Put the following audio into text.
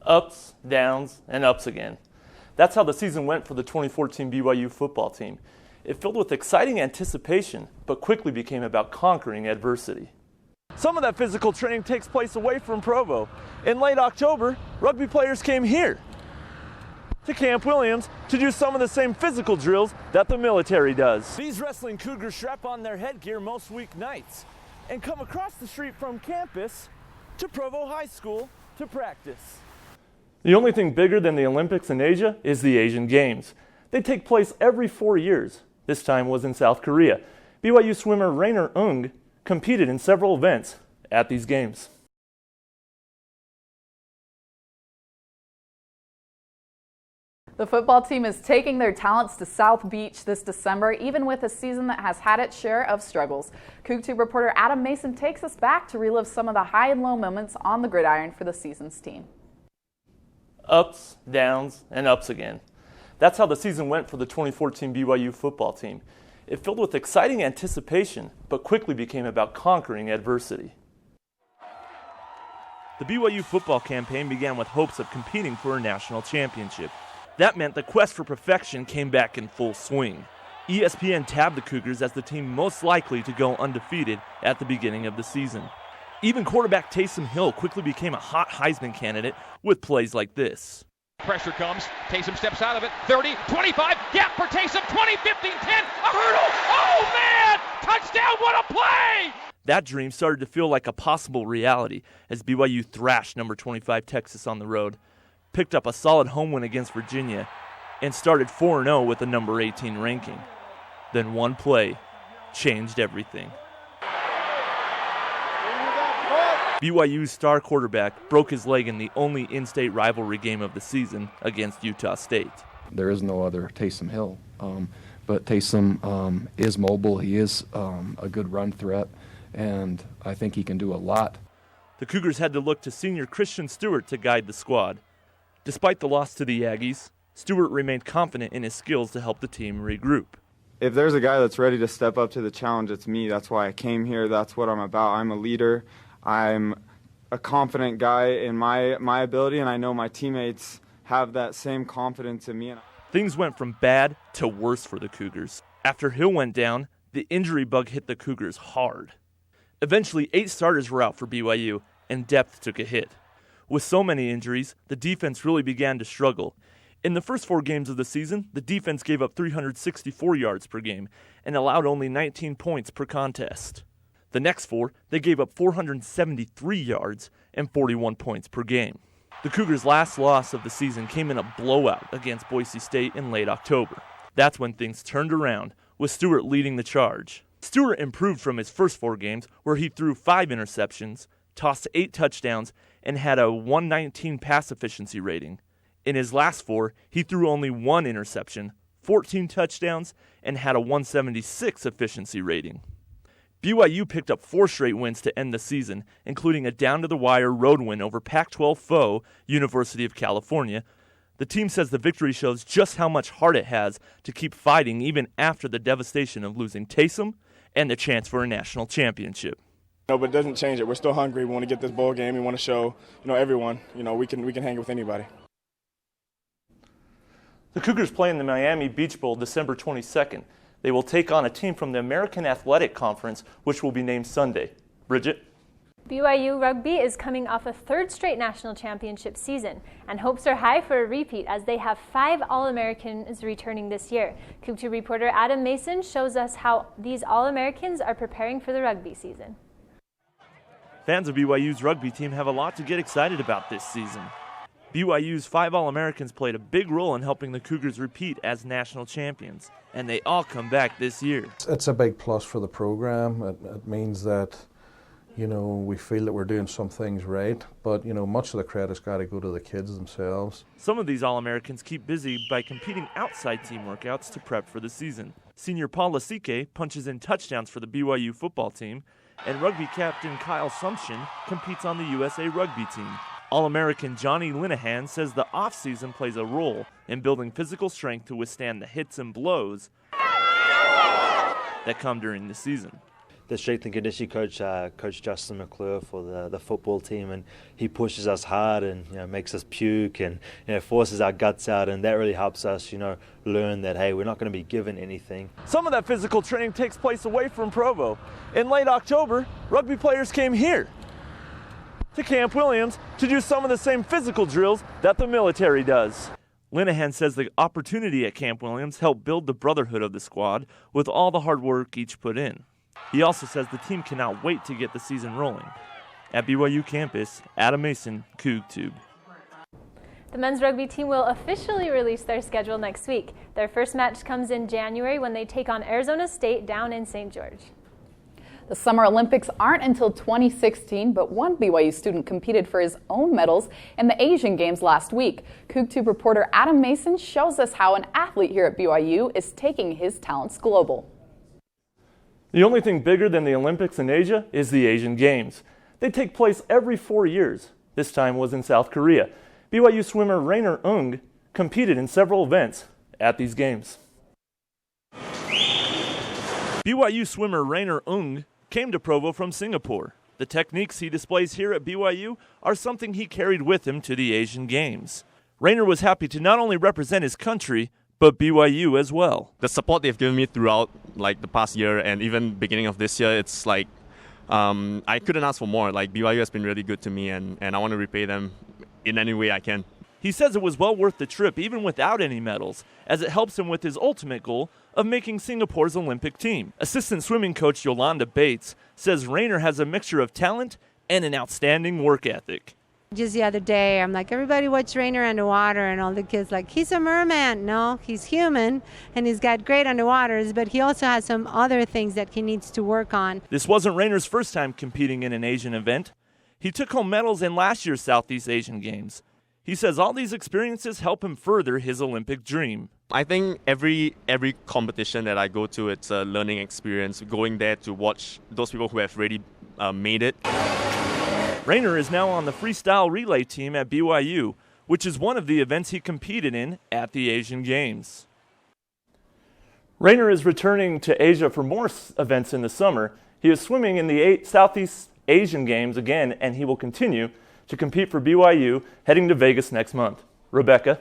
Ups, downs, and ups again. That's how the season went for the 2014 BYU football team. It filled with exciting anticipation, but quickly became about conquering adversity. Some of that physical training takes place away from Provo. In late October, rugby players came here to Camp Williams to do some of the same physical drills that the military does. These wrestling Cougars strap on their headgear most weeknights and come across the street from campus to Provo High School to practice. The only thing bigger than the Olympics in Asia is the Asian Games. They take place every 4 years. This time was in South Korea. BYU swimmer Rainer Ung competed in several events at these games. The football team is taking their talents to South Beach this December, even with a season that has had its share of struggles. CougTube reporter Adam Mason takes us back to relive some of the high and low moments on the gridiron for the season's team. Ups, downs, and ups again. That's how the season went for the 2014 BYU football team. It filled with exciting anticipation, but quickly became about conquering adversity. The BYU football campaign began with hopes of competing for a national championship. That meant the quest for perfection came back in full swing. ESPN tabbed the Cougars as the team most likely to go undefeated at the beginning of the season. Even quarterback Taysom Hill quickly became a hot Heisman candidate with plays like this. Pressure comes, Taysom steps out of it, 30, 25, gap for Taysom, 20, 15, 10, a hurdle, oh man, touchdown, what a play! That dream started to feel like a possible reality as BYU thrashed number 25 Texas on the road, picked up a solid home win against Virginia, and started 4-0 with a number 18 ranking. Then one play changed everything. BYU's star quarterback broke his leg in the only in-state rivalry game of the season against Utah State. There is no other Taysom Hill, but Taysom is mobile. He is a good run threat, and I think he can do a lot. The Cougars had to look to senior Christian Stewart to guide the squad. Despite the loss to the Aggies, Stewart remained confident in his skills to help the team regroup. If there's a guy that's ready to step up to the challenge, it's me. That's why I came here. That's what I'm about. I'm a leader. I'm a confident guy in my ability, and I know my teammates have that same confidence in me. Things went from bad to worse for the Cougars. After Hill went down, the injury bug hit the Cougars hard. Eventually, 8 starters were out for BYU, and depth took a hit. With so many injuries, the defense really began to struggle. In the first 4 games of the season, the defense gave up 364 yards per game and allowed only 19 points per contest. The next 4, they gave up 473 yards and 41 points per game. The Cougars' last loss of the season came in a blowout against Boise State in late October. That's when things turned around, with Stewart leading the charge. Stewart improved from his first 4 games, where he threw 5 interceptions, tossed 8 touchdowns, and had a 119 pass efficiency rating. In his last 4, he threw only 1 interception, 14 touchdowns, and had a 176 efficiency rating. BYU picked up 4 straight wins to end the season, including a down-to-the-wire road win over Pac-12 foe, University of California. The team says the victory shows just how much heart it has to keep fighting even after the devastation of losing Taysom and the chance for a national championship. No, but it doesn't change it. We're still hungry. We want to get this bowl game. We want to show, everyone, we can hang with anybody. The Cougars play in the Miami Beach Bowl December 22nd. They will take on a team from the American Athletic Conference, which will be named Sunday. Bridget? BYU Rugby is coming off a 3rd straight national championship season, and hopes are high for a repeat as they have 5 All-Americans returning this year. CougTube reporter Adam Mason shows us how these All-Americans are preparing for the rugby season. Fans of BYU's rugby team have a lot to get excited about this season. BYU's 5 All-Americans played a big role in helping the Cougars repeat as national champions, and they all come back this year. It's a big plus for the program. It means that, we feel that we're doing some things right, but, much of the credit's got to go to the kids themselves. Some of these All-Americans keep busy by competing outside team workouts to prep for the season. Senior Paul Lasike punches in touchdowns for the BYU football team, and rugby captain Kyle Sumption competes on the USA rugby team. All-American Johnny Linehan says the offseason plays a role in building physical strength to withstand the hits and blows that come during the season. the strength and conditioning coach, Coach Justin McClure, for the football team, and he pushes us hard and makes us puke and forces our guts out, and that really helps us learn that, hey, we're not going to be given anything. Some of that physical training takes place away from Provo. In late October, rugby players came here to Camp Williams to do some of the same physical drills that the military does. Linehan says the opportunity at Camp Williams helped build the brotherhood of the squad with all the hard work each put in. He also says the team cannot wait to get the season rolling. At BYU campus, Adam Mason, CougTube. The men's rugby team will officially release their schedule next week. Their first match comes in January when they take on Arizona State down in St. George. The Summer Olympics aren't until 2016, but one BYU student competed for his own medals in the Asian Games last week. CougTube reporter Adam Mason shows us how an athlete here at BYU is taking his talents global. The only thing bigger than the Olympics in Asia is the Asian Games. They take place every 4 years. This time was in South Korea. BYU swimmer Rainer Ung competed in several events at these games. BYU swimmer Rainer Ung came to Provo from Singapore. The techniques he displays here at BYU are something he carried with him to the Asian Games. Rainer was happy to not only represent his country, but BYU as well. The support they've given me throughout the past year and even beginning of this year, it's I couldn't ask for more. BYU has been really good to me, and I want to repay them in any way I can. He says it was well worth the trip even without any medals, as it helps him with his ultimate goal of making Singapore's Olympic team. Assistant swimming coach Yolanda Bates says Rainer has a mixture of talent and an outstanding work ethic. Just the other day, I'm like, everybody watch Rainer underwater, and all the kids like, he's a merman. No, he's human, and he's got great underwaters, but he also has some other things that he needs to work on. This wasn't Rainer's first time competing in an Asian event. He took home medals in last year's Southeast Asian Games. He says all these experiences help him further his Olympic dream. I think every competition that I go to, it's a learning experience, going there to watch those people who have already made it. Rainer is now on the freestyle relay team at BYU, which is one of the events he competed in at the Asian Games. Rainer is returning to Asia for more events in the summer. He is swimming in the Southeast Asian Games again, and he will continue to compete for BYU heading to Vegas next month. Rebecca.